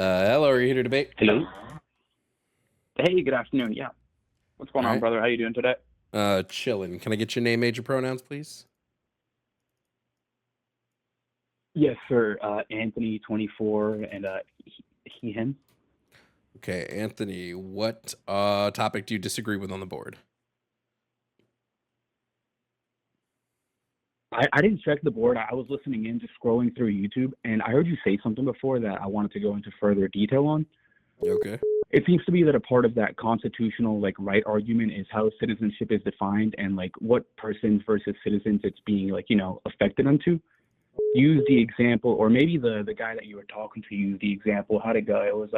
Hello, are you here to debate? Hello. Hey, good afternoon. Yeah. What's going All on, right. brother? How you doing today? Chilling. Can I get your name, age, and pronouns, please? Yes, sir. Anthony, 24, and him. Okay, Anthony, what topic do you disagree with on the board? I didn't check the board. I was listening in, just scrolling through YouTube, and I heard you say something before that I wanted to go into further detail on. Okay. It seems to be that a part of that constitutional right argument is how citizenship is defined and what persons versus citizens it's being affected onto. Use the example, or maybe the guy that you were talking to used the example. How'd it go? It was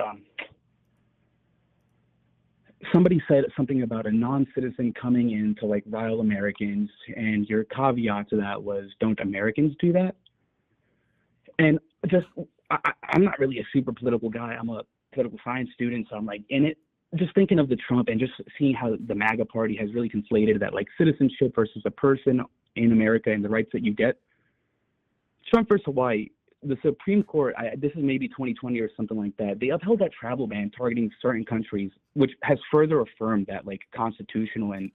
somebody said something about a non-citizen coming in to rile Americans, and your caveat to that was, don't Americans do that? And just, I'm not really a super political guy. I'm a political science student, so I'm in it. Just thinking of the Trump and just seeing how the MAGA party has really conflated that citizenship versus a person in America and the rights that you get. Trump versus Hawaii, the Supreme Court, this is maybe 2020 or something like that, they upheld that travel ban targeting certain countries, which has further affirmed that constitutional and,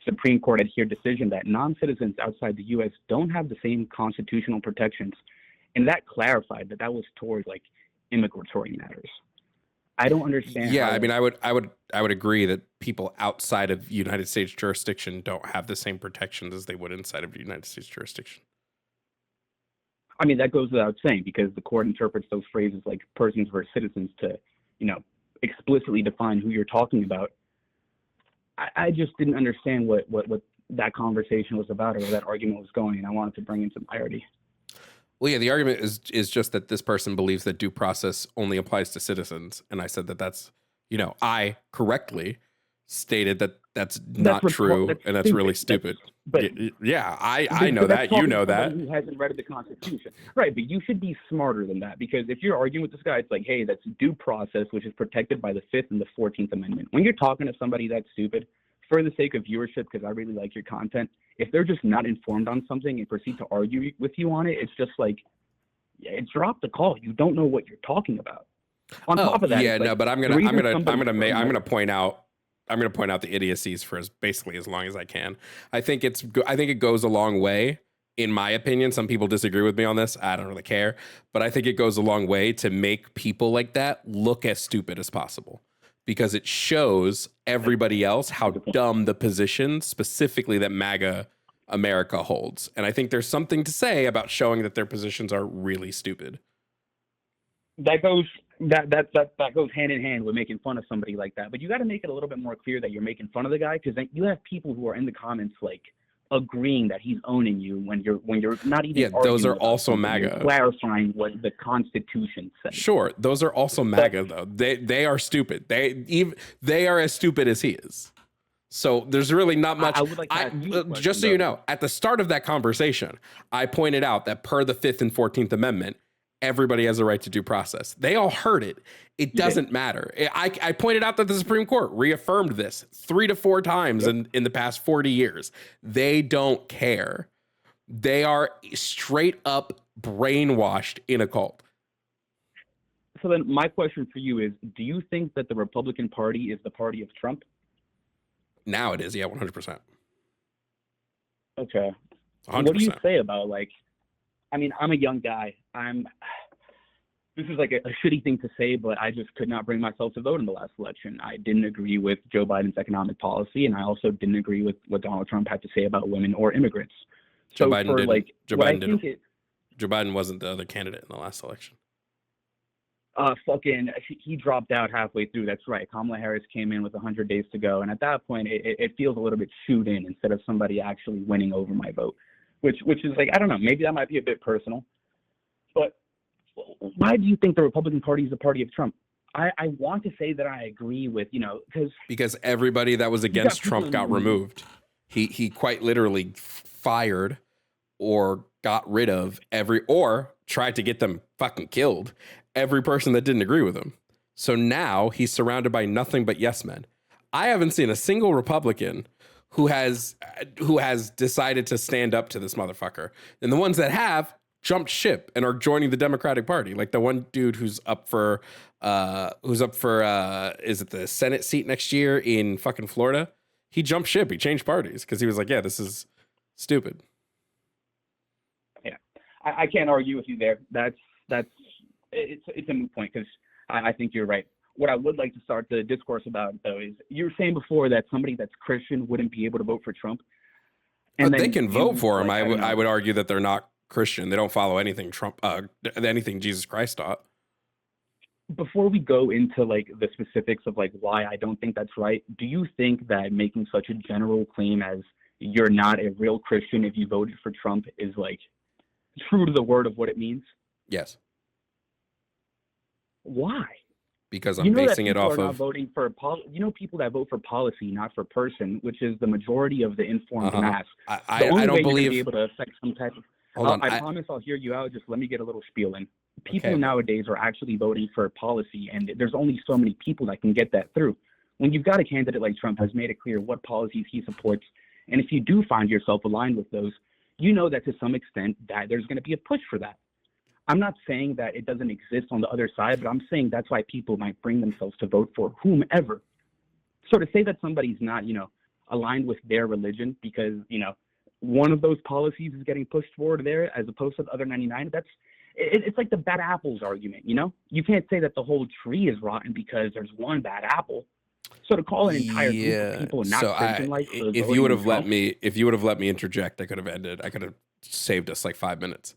Supreme Court adhered decision that non-citizens outside the U.S. don't have the same constitutional protections. And that clarified that was towards immigratory matters. I don't understand. Yeah, I mean, I would agree that people outside of United States jurisdiction don't have the same protections as they would inside of the United States jurisdiction. I mean, that goes without saying because the court interprets those phrases like persons versus citizens to, explicitly define who you're talking about. I just didn't understand what that conversation was about or where that argument was going, and I wanted to bring in some clarity. Well, yeah, the argument is just that this person believes that due process only applies to citizens, and I said that that's, I correctly stated that that's not true, and that's really stupid. I know that, you know that. Who hasn't read the Constitution, right? But you should be smarter than that because if you're arguing with this guy, it's hey, that's due process, which is protected by the 5th and the 14th Amendment. When you're talking to somebody that's stupid, for the sake of viewership, because I really like your content, if they're just not informed on something and proceed to argue with you on it, it's just drop the call. You don't know what you're talking about. On top of that, yeah, no, but I'm gonna point out the idiocies for basically as long as I can. I think it goes a long way, in my opinion. Some people disagree with me on this. I don't really care, but I think it goes a long way to make people like that look as stupid as possible, because it shows everybody else how dumb the position specifically that MAGA America holds. And I think there's something to say about showing that their positions are really stupid. That goes hand in hand with making fun of somebody like that. But you got to make it a little bit more clear that you're making fun of the guy, because then you have people who are in the comments agreeing that he's owning you when you're not even. Yeah, those are also MAGA. Clarifying what the Constitution says. Sure, those are also MAGA though. They are stupid. They are as stupid as he is. So there's really not much. Just so you know, at the start of that conversation, I pointed out that per the 5th and 14th Amendment, everybody has a right to due process. They all heard it. It doesn't matter. I pointed out that the Supreme Court reaffirmed this 3 to 4 times in the past 40 years. They don't care. They are straight up brainwashed in a cult. So then my question for you is, do you think that the Republican Party is the party of Trump? Now it is, yeah, 100%. Okay. 100%. What do you say about I mean, I'm a young guy. This is a shitty thing to say, but I just could not bring myself to vote in the last election. I didn't agree with Joe Biden's economic policy, and I also didn't agree with what Donald Trump had to say about women or immigrants. Joe Biden wasn't the other candidate in the last election. He dropped out halfway through. That's right. Kamala Harris came in with 100 days to go, and at that point, it feels a little bit shoot in instead of somebody actually winning over my vote. Which is I don't know, maybe that might be a bit personal, but why do you think the Republican Party is the party of Trump? I want to say that I agree with, because everybody that was against Trump got removed. He quite literally fired or got rid of or tried to get them fucking killed every person that didn't agree with him. So now he's surrounded by nothing but yes men. I haven't seen a single Republican who has decided to stand up to this motherfucker. And the ones that have jumped ship and are joining the Democratic Party. Like the one dude who's up for is it the Senate seat next year in fucking Florida? He jumped ship. He changed parties because he was like, yeah, this is stupid. Yeah, I can't argue with you there. It's a moot point because I think you're right. What I would like to start the discourse about, though, is you were saying before that somebody that's Christian wouldn't be able to vote for Trump. And they can vote for him. I would argue that they're not Christian. They don't follow anything anything Jesus Christ taught. Before we go into like the specifics of like why I don't think that's right, do you think that making such a general claim as you're not a real Christian if you voted for Trump is like true to the word of what it means? Yes. Why? Because I'm basing it off of voting for people that vote for policy, not for person, which is the majority of the informed mass. I don't believe be able to affect some type of. Hold on, I promise I'll hear you out. Just let me get a little spiel in. People nowadays are actually voting for policy, and there's only so many people that can get that through. When you've got a candidate like Trump has made it clear what policies he supports, and if you do find yourself aligned with those, you know that to some extent that there's going to be a push for that. I'm not saying that it doesn't exist on the other side, but I'm saying that's why people might bring themselves to vote for whomever. So to say that somebody's not, aligned with their religion because, one of those policies is getting pushed forward there as opposed to the other 99, it's like the bad apples argument, You can't say that the whole tree is rotten because there's one bad apple. So to call an entire group of people not Christian-like if you would have let me interject, I could have saved us like 5 minutes.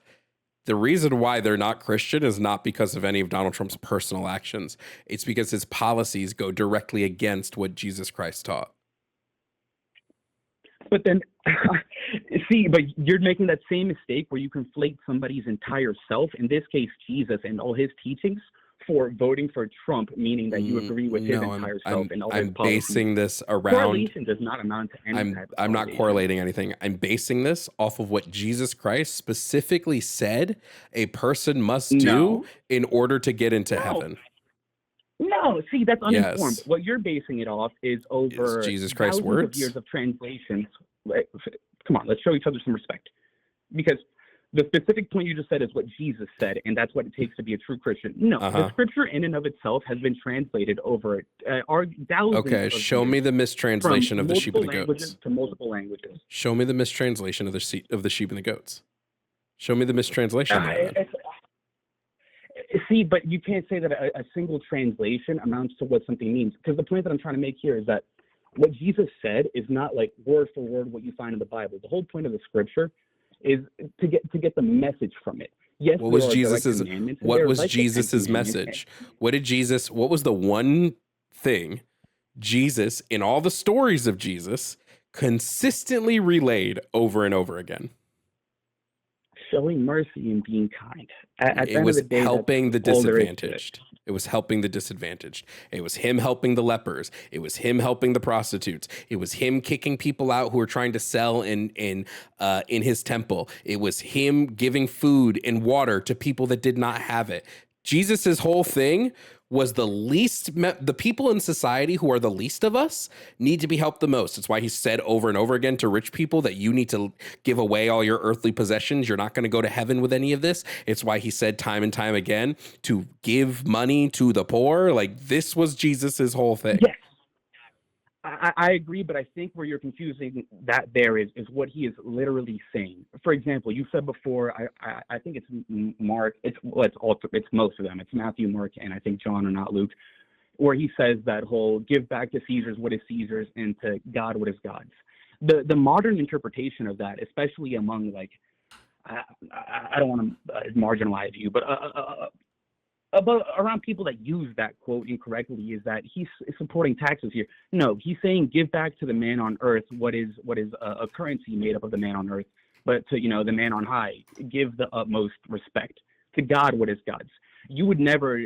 The reason why they're not Christian is not because of any of Donald Trump's personal actions. It's because his policies go directly against what Jesus Christ taught. But then, but you're making that same mistake where you conflate somebody's entire self, in this case, Jesus and all his teachings, for voting for Trump, meaning that you agree with his entire self and all his policies. I'm basing this around. Correlation does not amount to any type of I'm not correlating anything. I'm basing this off of what Jesus Christ specifically said a person must do in order to get into heaven. No, see, that's uninformed. Yes. What you're basing it off is over Jesus Christ's words? Of years of translation. Come on, let's show each other some respect. Because the specific point you just said is what Jesus said, and that's what it takes to be a true Christian. No, the scripture in and of itself has been translated over thousands. Okay, show me the mistranslation of the sheep and the goats. To multiple languages. Show me the mistranslation of the sheep and the goats. Show me the mistranslation. See, but you can't say that a single translation amounts to what something means. Because the point that I'm trying to make here is that what Jesus said is not like word for word what you find in the Bible. The whole point of the scripture is to get the message from it. Yes, what was Jesus's message? What was the one thing Jesus, in all the stories of Jesus, consistently relayed over and over again? Showing mercy and being kind. It was helping the disadvantaged. It was helping the disadvantaged. It was him helping the lepers. It was him helping the prostitutes. It was him kicking people out who were trying to sell in his temple. It was him giving food and water to people that did not have it. Jesus's whole thing was the people in society who are the least of us need to be helped the most. It's why he said over and over again to rich people that you need to give away all your earthly possessions. You're not going to go to heaven with any of this. It's why he said time and time again to give money to the poor. Like, this was Jesus's whole thing. Yes. I agree, but I think where you're confusing that there is what he is literally saying. For example, you said before, I think it's Mark, it's most of them. It's Matthew, Mark, and I think John or not Luke, where he says that whole give back to Caesar's what is Caesar's and to God what is God's. The modern interpretation of that, especially among like, I don't want to marginalize you, but around people that use that quote incorrectly, is that he's supporting taxes here. No, he's saying give back to the man on earth what is a currency made up of the man on earth, but to the man on high, give the utmost respect to God what is God's. You would never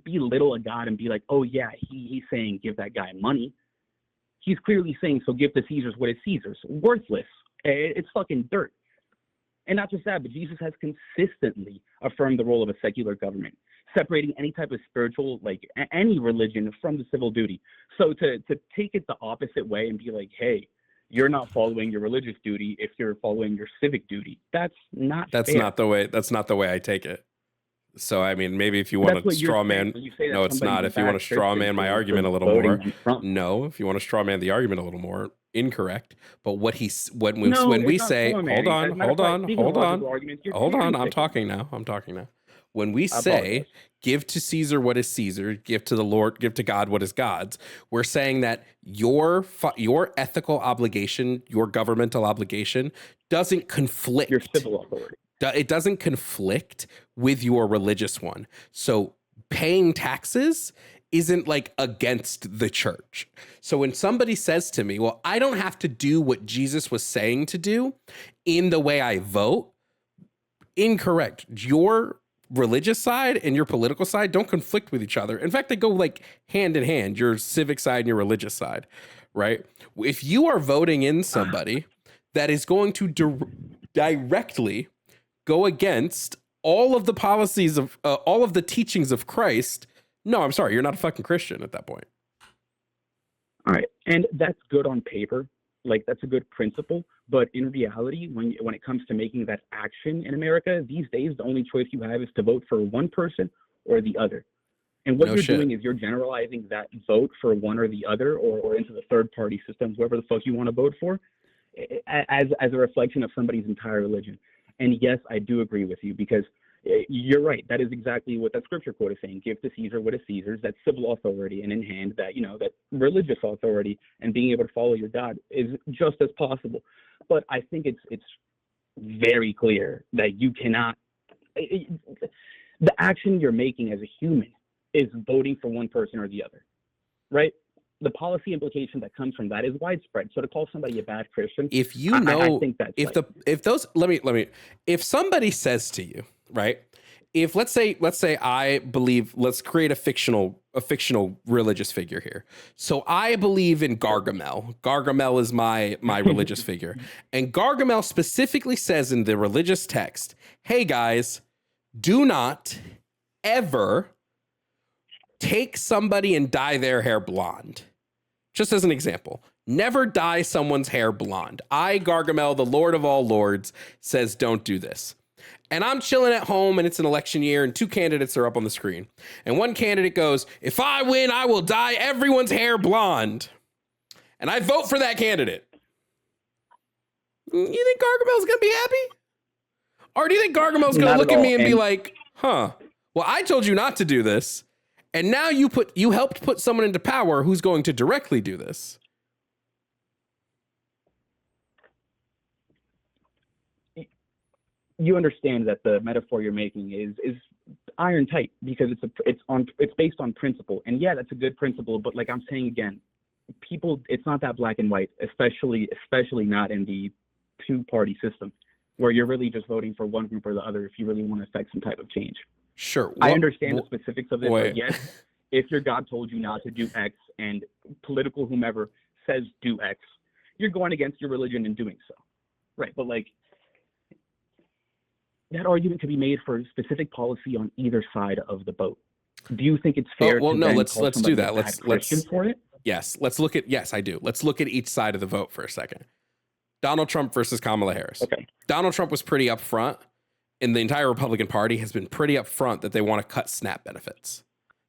belittle a God and be like, oh yeah, he's saying give that guy money. He's clearly saying, so give to Caesar's what is Caesar's. Worthless. It's fucking dirt. And not just that, but Jesus has consistently affirmed the role of a secular government, separating any type of spiritual, like any religion, from the civil duty. So to take it the opposite way and be like, hey, you're not following your religious duty if you're following your civic duty. That's not fair. Not the way. That's not the way I take it. So I mean, maybe if you want to straw man, no, it's not. If you want to straw man my argument a little more, no. If you want to straw man the argument a little more, incorrect. But what when we say, hold on, I'm talking now. When we say, give to Caesar what is Caesar, give to the Lord, give to God what is God's, we're saying that your ethical obligation, your governmental obligation, doesn't conflict. Your civil authority. It doesn't conflict with your religious one. So paying taxes isn't like against the church. So when somebody says to me, well, I don't have to do what Jesus was saying to do in the way I vote, incorrect. Your religious side and your political side don't conflict with each other. In fact, they go like hand in hand, your civic side and your religious side, right? If you are voting in somebody that is going to directly go against all of the policies of all of the teachings of Christ, no, I'm sorry, you're not a fucking Christian at that point. All right, and that's good on paper, like that's a good principle, but in reality, when it comes to making that action in America, these days the only choice you have is to vote for one person or the other. And what doing is you're generalizing that vote for one or the other, or into the third party system, whoever the fuck you want to vote for, as a reflection of somebody's entire religion. And yes, I do agree with you, because you're right. That is exactly what that scripture quote is saying. Give to Caesar what is Caesar's. That civil authority, and in hand that, that religious authority and being able to follow your God is just as possible. But I think it's very clear that you cannot, the action you're making as a human is voting for one person or the other, right? The policy implication that comes from that is widespread. So to call somebody a bad Christian, if you know, I think that's if somebody says to you, right? If let's say I believe, let's create a fictional religious figure here. So I believe in Gargamel. Gargamel is my religious figure. And Gargamel specifically says in the religious text, hey guys, do not ever take somebody and dye their hair blonde. Just as an example, never dye someone's hair blonde. I, Gargamel, the Lord of all lords, says don't do this. And I'm chilling at home and it's an election year and two candidates are up on the screen. And one candidate goes, if I win, I will dye everyone's hair blonde. And I vote for that candidate. You think Gargamel's going to be happy? Or do you think Gargamel's going to look at me and be like, huh, well, I told you not to do this. And now you helped put someone into power who's going to directly do this. You understand that the metaphor you're making is iron tight, because it's based on principle. And yeah, that's a good principle, but like I'm saying again, people, it's not that black and white, especially not in the two-party system where you're really just voting for one group or the other if you really want to affect some type of change. Sure. I understand the specifics of it, but yes, if your God told you not to do X and political whomever says do X, you're going against your religion in doing so. Right. But like, that argument could be made for specific policy on either side of the boat. Do you think it's fair let's do that. Let's for it? Yes, I do. Let's look at each side of the vote for a second. Donald Trump versus Kamala Harris. Okay. Donald Trump was pretty upfront, and the entire Republican Party has been pretty upfront that they want to cut SNAP benefits.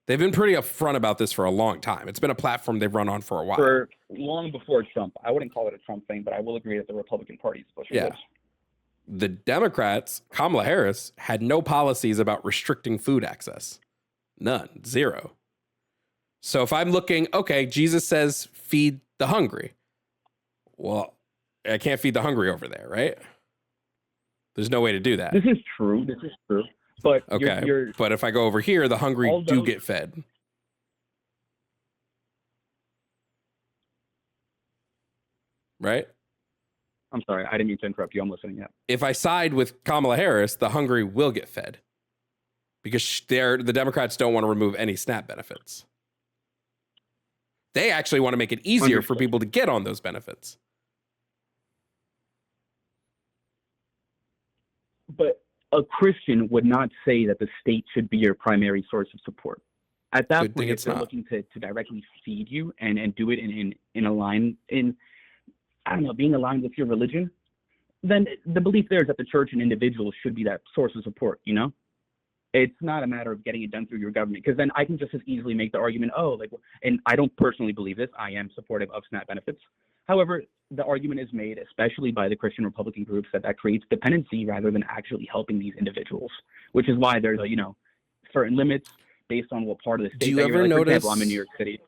They've been pretty upfront about this for a long time. It's been a platform they've run on for a while. For long before Trump. I wouldn't call it a Trump thing, but I will agree that the Republican Party is pushing this. The Democrats, Kamala Harris, had no policies about restricting food access. None. Zero. So if I'm looking, okay, Jesus says feed the hungry. Well, I can't feed the hungry over there, right? There's no way to do that. This is true. But okay, but if I go over here, the hungry do get fed. Right? I'm sorry, I didn't mean to interrupt you. I'm listening. Yeah. If I side with Kamala Harris, the hungry will get fed because the Democrats don't want to remove any SNAP benefits. They actually want to make it easier for people to get on those benefits. But a Christian would not say that the state should be your primary source of support. At that point, if they're looking to directly feed you and do it in a line, I don't know, being aligned with your religion, then the belief there is that the church and individuals should be that source of support, you know? It's not a matter of getting it done through your government, because then I can just as easily make the argument, oh, like, and I don't personally believe this. I am supportive of SNAP benefits. However, the argument is made, especially by the Christian Republican groups, that creates dependency rather than actually helping these individuals, which is why there's, you know, certain limits based on what part of the state. Do you ever notice? For example, I'm in New York City.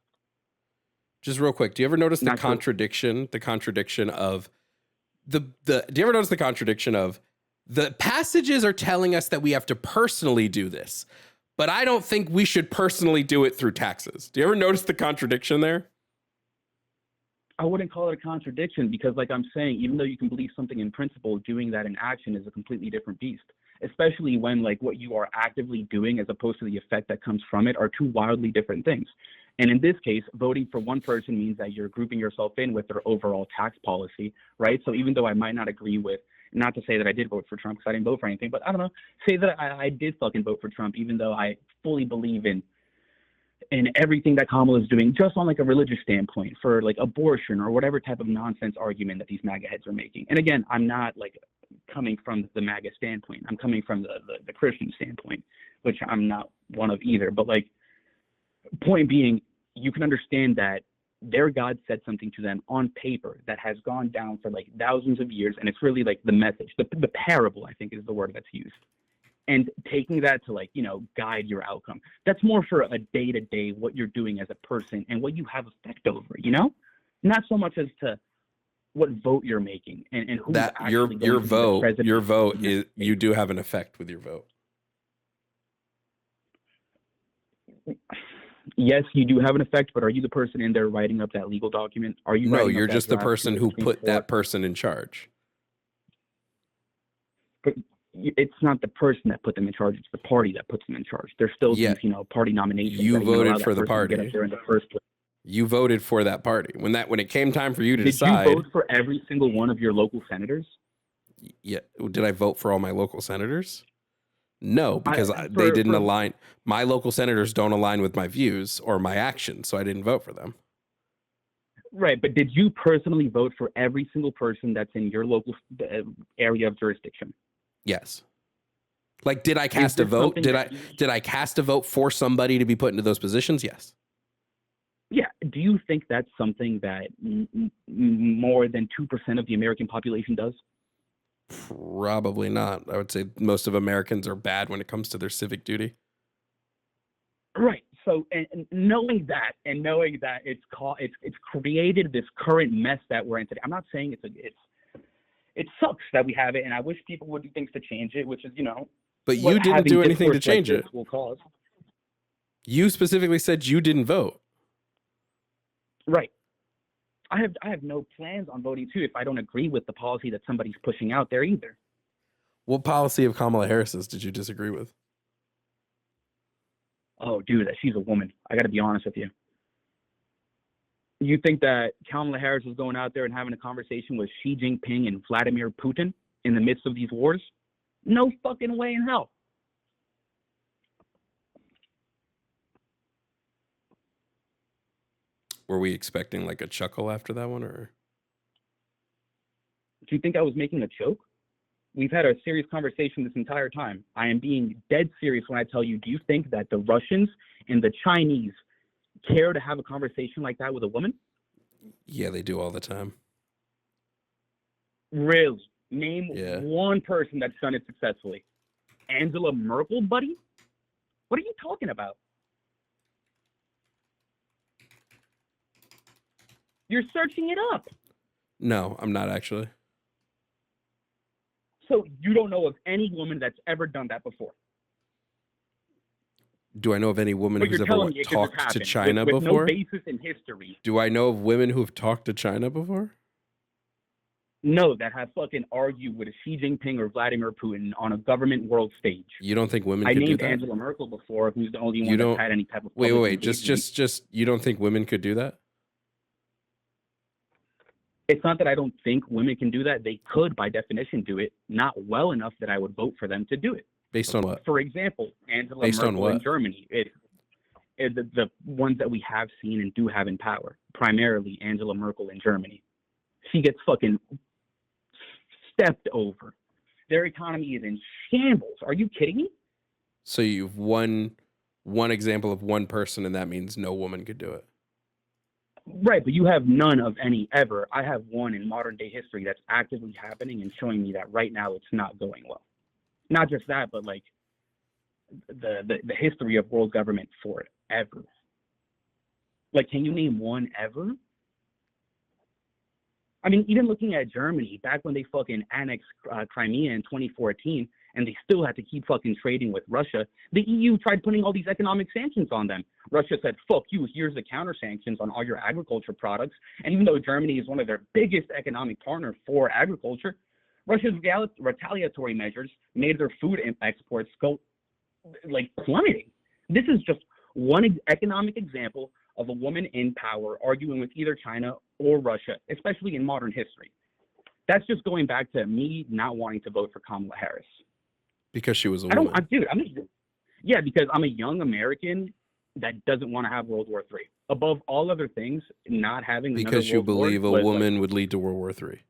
Just real quick, do you ever notice the Not contradiction? The contradiction of do you ever notice the contradiction of the passages are telling us that we have to personally do this, but I don't think we should personally do it through taxes. Do you ever notice the contradiction there? I wouldn't call it a contradiction, because like I'm saying, even though you can believe something in principle, doing that in action is a completely different beast, especially when like what you are actively doing as opposed to the effect that comes from it are two wildly different things. And in this case, voting for one person means that you're grouping yourself in with their overall tax policy, right? So even though I might not agree with, not to say that I did vote for Trump because I didn't vote for anything, but I don't know, say that I did fucking vote for Trump, even though I fully believe in everything that Kamala is doing, just on like a religious standpoint for like abortion or whatever type of nonsense argument that these MAGA heads are making. And again, I'm not like coming from the MAGA standpoint. I'm coming from the Christian standpoint, which I'm not one of either. But like, point being, you can understand that their God said something to them on paper that has gone down for like thousands of years, and it's really like the message, the parable, I think is the word that's used. And taking that to like, you know, guide your outcome. That's more for a day-to-day, what you're doing as a person and what you have effect over, you know? Not so much as to what vote you're making and who's that actually your vote is, you do have an effect with your vote. Yes, you do have an effect, but are you the person in there writing up that legal document? Are you? No, you're just the person who put that person in charge. But it's not the person that put them in charge; it's the party that puts them in charge. There's still these, you know, party nominations. You voted for the party. Get up there in the first place. You voted for that party when it came time for you to decide. Did you vote for every single one of your local senators? Yeah. Did I vote for all my local senators? No, because they didn't align. My local senators don't align with my views or my actions, so I didn't vote for them. Right, but did you personally vote for every single person that's in your local area of jurisdiction? Yes. Like, did I cast a vote? Did I cast a vote for somebody to be put into those positions? Yes. Yeah. Do you think that's something that more than 2% of the American population does? Probably not. I would say most of Americans are bad when it comes to their civic duty. Right. So, and knowing that it's created this current mess that we're in today. I'm not saying it sucks that we have it, and I wish people would do things to change it, which is, you know. But you didn't do anything to change it. Will cause. You specifically said you didn't vote. Right. I have no plans on voting too if I don't agree with the policy that somebody's pushing out there either. What policy of Kamala Harris's did you disagree with? Oh, dude, that she's a woman. I got to be honest with you. You think that Kamala Harris is going out there and having a conversation with Xi Jinping and Vladimir Putin in the midst of these wars? No fucking way in hell. Were we expecting like a chuckle after that one, or? Do you think I was making a joke? We've had a serious conversation this entire time. I am being dead serious when I tell you, do you think that the Russians and the Chinese care to have a conversation like that with a woman? Yeah, they do all the time. Really? Name one person that's done it successfully. Angela Merkel, buddy? What are you talking about? You're searching it up. No, I'm not actually. So you don't know of any woman that's ever done that before? Do I know of any woman who's ever talked to China before? With no basis in history. Do I know of women who have talked to China before? No, that have fucking argued with Xi Jinping or Vladimir Putin on a government world stage. You don't think women could do that? I named Angela Merkel before, who's the only one that's had any type of... Wait. Just, you don't think women could do that? It's not that I don't think women can do that. They could, by definition, do it. Not well enough that I would vote for them to do it. Based on what? For example, Angela Merkel in Germany. The ones that we have seen and do have in power. Primarily Angela Merkel in Germany. she gets fucking stepped over. Their economy is in shambles. Are you kidding me? So you've one example of one person, and that means no woman could do it. Right, but you have none of any ever. I have one in modern day history that's actively happening and showing me that right now it's not going well. Not just that, but like the history of world government forever. Like, can you name one ever? I mean, even looking at Germany, back when they fucking annexed Crimea in 2014, and they still had to keep fucking trading with Russia, the EU tried putting all these economic sanctions on them. Russia said, fuck you, here's the counter sanctions on all your agriculture products. And even though Germany is one of their biggest economic partners for agriculture, Russia's retaliatory measures made their food exports go like plummeting. This is just one economic example of a woman in power arguing with either China or Russia, especially in modern history. That's just going back to me not wanting to vote for Kamala Harris. Because she was a woman. Yeah, because I'm a young American that doesn't want to have World War III. Above all other things, not having because you believe a woman would lead to World War III.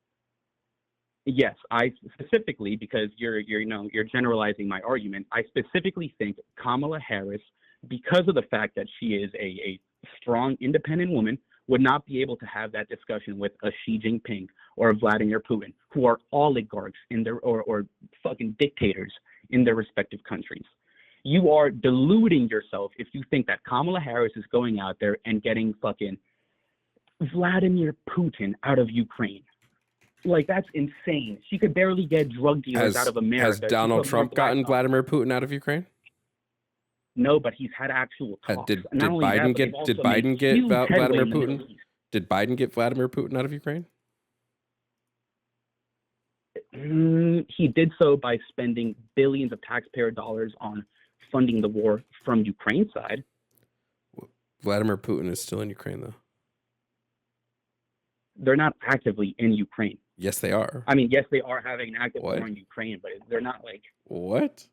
Yes, I specifically, because you're generalizing my argument. I specifically think Kamala Harris, because of the fact that she is a strong, independent woman, would not be able to have that discussion with a Xi Jinping or a Vladimir Putin, who are oligarchs in their or fucking dictators in their respective countries. You are deluding yourself if you think that Kamala Harris is going out there and getting fucking Vladimir Putin out of Ukraine. Like, that's insane. She could barely get drug dealers out of America. Has Donald Trump gotten Vladimir Putin out of Ukraine? No, but he's had actual talks. Did Biden get Vladimir Putin? Did Biden get Vladimir Putin out of Ukraine? He did so by spending billions of taxpayer dollars on funding the war from Ukraine's side. Vladimir Putin is still in Ukraine, though. They're not actively in Ukraine. Yes, they are. I mean, yes, they are having an active war in Ukraine, but they're not like... What?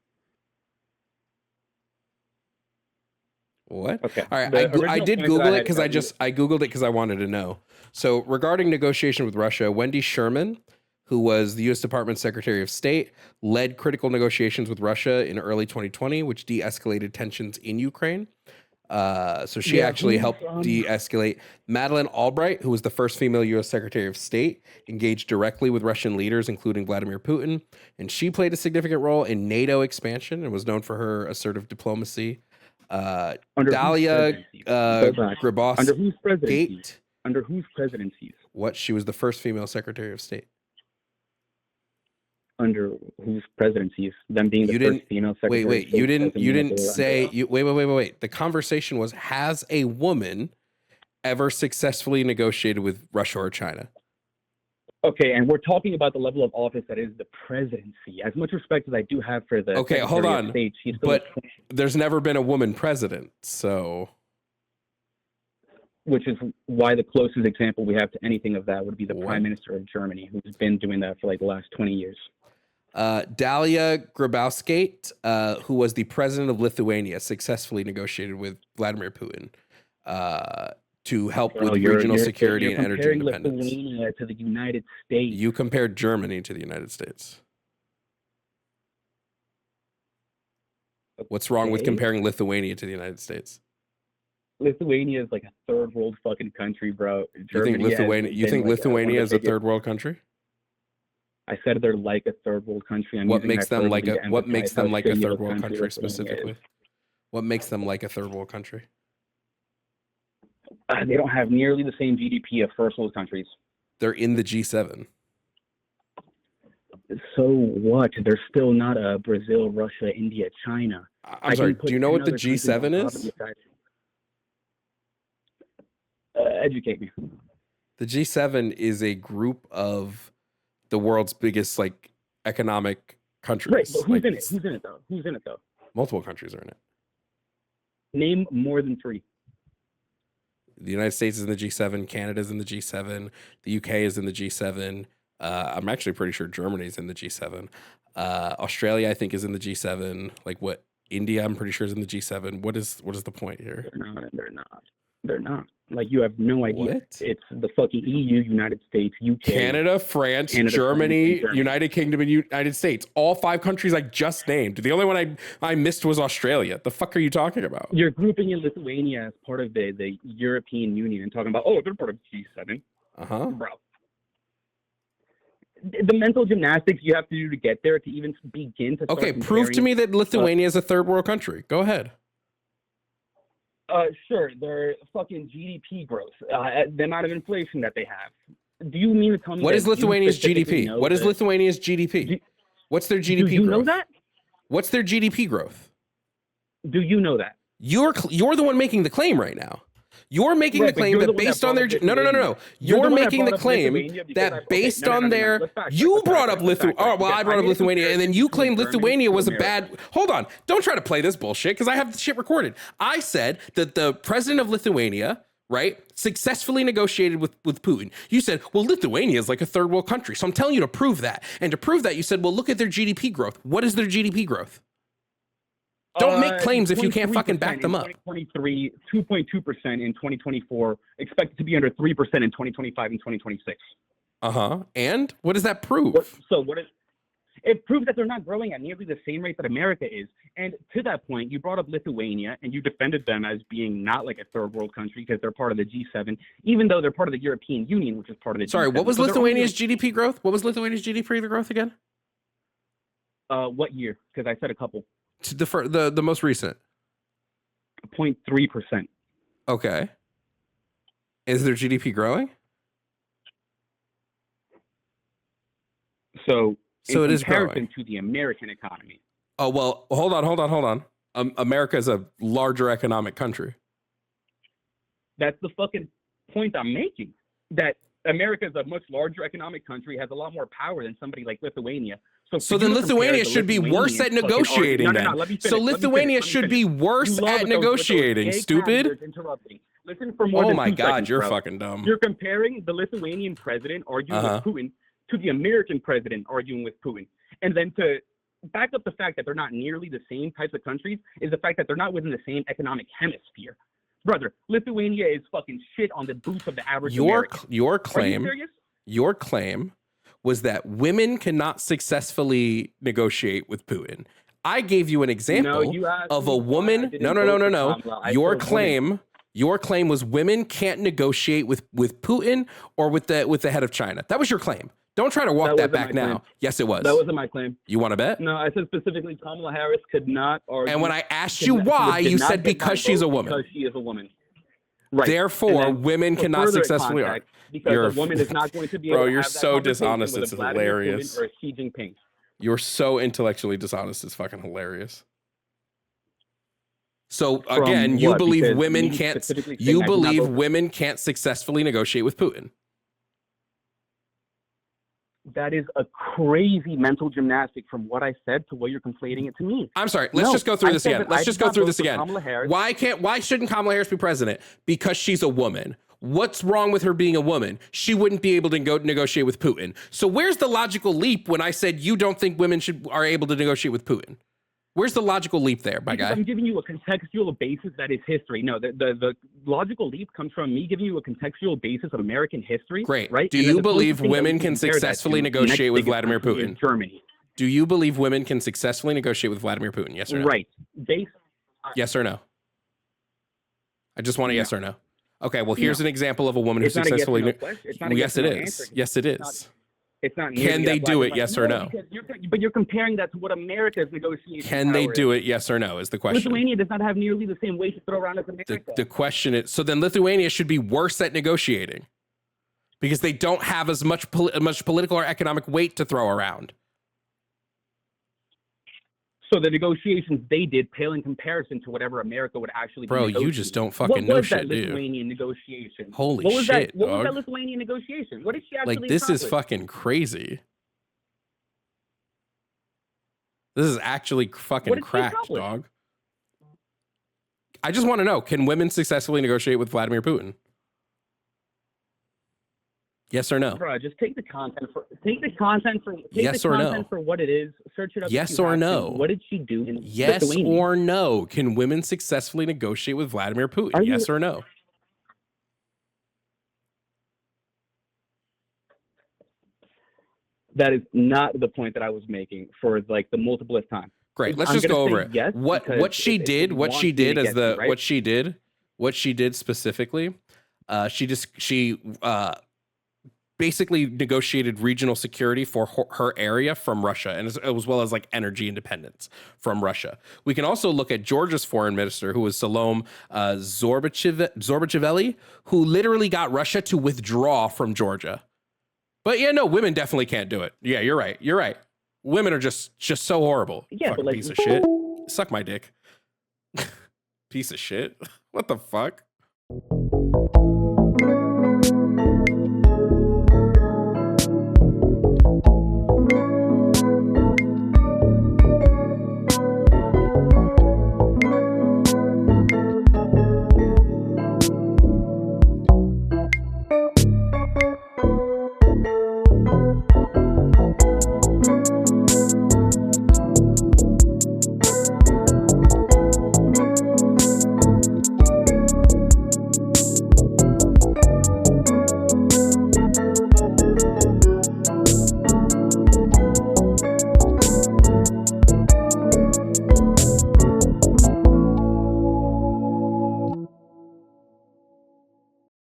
Okay. All right. I did Google it because I Googled it because I wanted to know. So regarding negotiation with Russia, Wendy Sherman, who was the U.S. Department Secretary of State, led critical negotiations with Russia in early 2020, which de-escalated tensions in Ukraine. So she actually helped de-escalate. Madeleine Albright, who was the first female U.S. Secretary of State, engaged directly with Russian leaders, including Vladimir Putin, and she played a significant role in NATO expansion and was known for her assertive diplomacy. Dalia Grybauskaite. Under whose presidencies? What? She was the first female Secretary of State. Under whose presidencies? Them being the first female Secretary of State. You didn't say. Wait. The conversation was: has a woman ever successfully negotiated with Russia or China? Okay, and we're talking about the level of office that is the presidency. As much respect as I do have for the hold on. State, but there's never been a woman president, so. Which is why the closest example we have to anything of that would be the Prime Minister of Germany, who's been doing that for like the last 20 years. Dalia Grybauskaite, who was the president of Lithuania, successfully negotiated with Vladimir Putin to help with regional security and energy independence. Lithuania to the United States. You compared Germany to the United States. Okay. What's wrong with comparing Lithuania to the United States? Lithuania is like a third world fucking country, bro. You think Lithuania is a third world country? I said they're like a third world country. What makes them like a third world country specifically? What makes them like a third world country? They don't have nearly the same GDP of first world countries. They're in the G7. So what? They're still not a Brazil, Russia, India, China. I'm sorry. Do you know what the G7 is? Educate me. The G7 is a group of the world's biggest economic countries. Right, but who's in it? Who's in it though? Multiple countries are in it. Name more than 3. The United States is in the G7. Canada's in the G7. The UK is in the G7. I'm actually pretty sure Germany's in the G7. Australia, I think, is in the G7. India, I'm pretty sure, is in the G7. What is the point here? They're not. They're not. Like, you have no idea. What? It's the fucking EU, United States, UK, Canada, France, Germany, United Kingdom, and United States. All 5 countries I just named. The only one I missed was Australia. The fuck are you talking about? You're grouping in Lithuania as part of the European Union and talking about, oh, they're part of G7. Uh-huh. Bro. The mental gymnastics you have to do to get there to even begin to start Okay, prove to me that Lithuania is a third world country. Go ahead. Sure, their fucking GDP growth, the amount of inflation that they have. Do you mean to tell me what is Lithuania's GDP? What is Lithuania's GDP? What's their GDP growth? Do you know that? What's their GDP growth? Do you know that? You're the one making the claim right now. You're making the claim that based on their no. You're making the claim that based on their you brought up Lithuania. Oh well, I brought up Lithuania, and then you claimed Lithuania was a bad. Hold on, don't try to play this bullshit because I have the shit recorded. I said that the president of Lithuania, right, successfully negotiated with Putin. You said, well, Lithuania is like a third world country, so I'm telling you to prove that. And to prove that, you said, well, look at their GDP growth. What is their GDP growth? Don't make claims if you can't fucking back them up. 2023, 2.2% in 2024, expected to be under 3% in 2025 and 2026. Uh-huh. And what does that prove? It proves that they're not growing at nearly the same rate that America is. And to that point, you brought up Lithuania and you defended them as being not like a third world country because they're part of the G7, even though they're part of the European Union, which is part of the G7. Sorry, what was Lithuania's GDP growth? What was Lithuania's GDP growth again? What year? Because I said a couple. The most recent. 0.3%. Okay. Is their GDP growing? So it is growing to the American economy. Oh, well, hold on. America is a larger economic country. That's the fucking point I'm making. That America is a much larger economic country, has a lot more power than somebody like Lithuania. So then Lithuania should be worse at negotiating then. So Lithuania should be worse at negotiating, stupid. Listen for more than 2 seconds, God, you're fucking dumb. You're comparing the Lithuanian president arguing with Putin to the American president arguing with Putin. And then to back up the fact that they're not nearly the same types of countries is the fact that they're not within the same economic hemisphere. Brother, Lithuania is fucking shit on the boots of the average American. Your claim was that women cannot successfully negotiate with Putin. I gave you an example of a woman. No. Your claim was women can't negotiate with Putin or with the head of China. That was your claim. Don't try to walk that back now. Yes, it was. That wasn't my claim. You want to bet? No, I said specifically Kamala Harris could not argue. And when I asked you why, you said because she's a woman. Because she is a woman. Right. Therefore, women cannot successfully argue. Because a woman is not going to be able to have you're so dishonest. It's hilarious. Or Xi Jinping. You're so intellectually dishonest. It's fucking hilarious. So again, you believe women can't. You believe women can't successfully negotiate with Putin. That is a crazy mental gymnastic from what I said to what you're conflating it to mean. I'm sorry. Let's just go through this again. Let's just go through this again. Why shouldn't Kamala Harris be president? Because she's a woman. What's wrong with her being a woman? She wouldn't be able to go negotiate with Putin. So where's the logical leap when I said you don't think women are able to negotiate with Putin? Where's the logical leap there, my guy? I'm giving you a contextual basis that is history. No, the logical leap comes from me giving you a contextual basis of American history. Great. Right? Do you believe women can successfully negotiate with Vladimir Putin? Germany. Do you believe women can successfully negotiate with Vladimir Putin? Yes or no? Right. Yes or no? I just want a yes or no. Okay, well, here's an example of a woman who successfully... Yes, it is. Yes, it is. It's not. Can they do it? Yes or no? But you're comparing that to what America's negotiation. Can they do it? Yes or no is the question. Lithuania does not have nearly the same weight to throw around as America. The question is, so then Lithuania should be worse at negotiating because they don't have as much political or economic weight to throw around. So the negotiations they did pale in comparison to whatever America would actually. Bro, you just don't fucking know shit, dude. What was that Lithuanian negotiation? Holy shit, What was that Lithuanian negotiation? What did she actually accomplish? This is fucking crazy. This is actually fucking cracked, dog. I just want to know, can women successfully negotiate with Vladimir Putin? Yes or no? Bro, just take the content for what it is. Search it up. Yes or no? What did she do in Yes or no? Can women successfully negotiate with Vladimir Putin? Yes or no? That is not the point that I was making for like the multiplest time. Great. Let's just go over it. Yes, what she did specifically, she basically negotiated regional security for her area from Russia, and as well as like energy independence from Russia. We can also look at Georgia's foreign minister, who was Salome Zorbacheveli, who literally got Russia to withdraw from Georgia. But yeah, no, women definitely can't do it. Yeah, you're right. Women are just so horrible. Yeah, fucking but like, piece of shit. Suck my dick. Piece of shit. What the fuck?